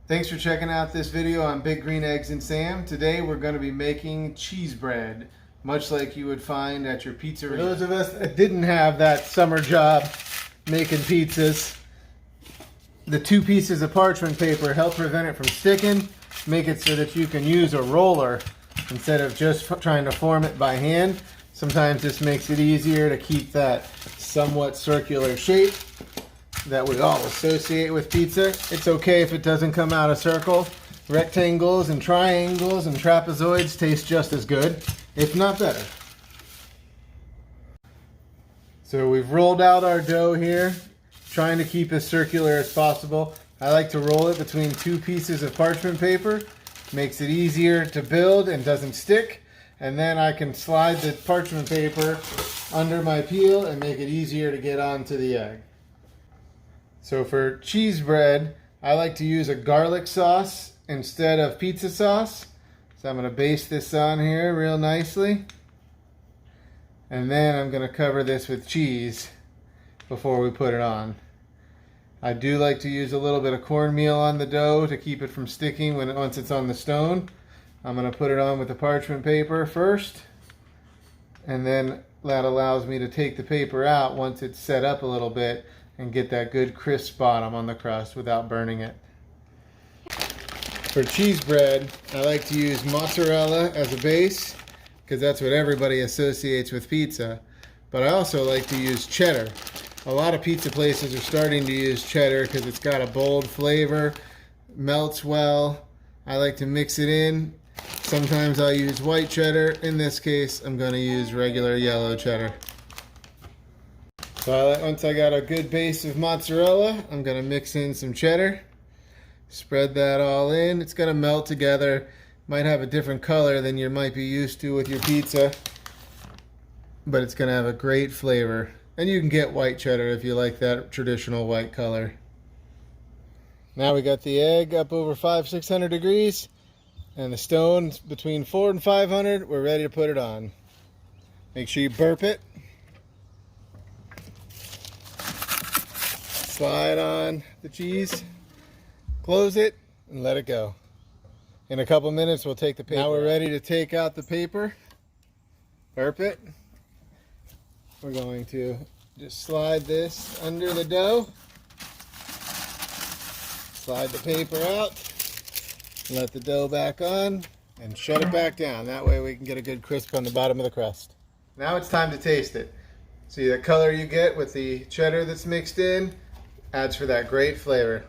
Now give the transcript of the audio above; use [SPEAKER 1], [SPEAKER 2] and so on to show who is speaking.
[SPEAKER 1] Thanks for checking out this video on Big Green Eggs and Sam. Today we're going to be making cheese bread, much like you would find at your pizzeria. For those of us that didn't have that summer job making pizzas, the 2 pieces of parchment paper help prevent it from sticking, make it so that you can use a roller instead of just trying to form it by hand. Sometimes this makes it easier to keep that somewhat circular shape that we all associate with pizza. It's okay if it doesn't come out a circle. Rectangles and triangles and trapezoids taste just as good, if not better. So we've rolled out our dough here, trying to keep as circular as possible. I like to roll it between 2 pieces of parchment paper. Makes it easier to build and doesn't stick. And then I can slide the parchment paper under my peel and make it easier to get onto the egg. So for cheese bread, I like to use a garlic sauce instead of pizza sauce. So I'm going to baste this on here real nicely. And then I'm going to cover this with cheese before we put it on. I do like to use a little bit of cornmeal on the dough to keep it from sticking once it's on the stone. I'm going to put it on with the parchment paper first. And then that allows me to take the paper out once it's set up a little bit and get that good crisp bottom on the crust without burning it. For cheese bread, I like to use mozzarella as a base because that's what everybody associates with pizza. But I also like to use cheddar. A lot of pizza places are starting to use cheddar because it's got a bold flavor, melts well. I like to mix it in. Sometimes I'll use white cheddar. In this case, I'm going to use regular yellow cheddar. So once I got a good base of mozzarella, I'm going to mix in some cheddar. Spread that all in. It's going to melt together. Might have a different color than you might be used to with your pizza, but it's going to have a great flavor. And you can get white cheddar if you like that traditional white color. Now we got the egg up over 500-600 degrees and the stone between 400 and 500. We're ready to put it on. Make sure you burp it. Slide on the cheese, close it, and let it go. In a couple minutes, we'll take the paper. Now we're ready to take out the paper. Burp it. We're going to just slide this under the dough. Slide the paper out. Let the dough back on and shut it back down. That way we can get a good crisp on the bottom of the crust. Now it's time to taste it. See the color you get with the cheddar that's mixed in? Adds for that great flavor.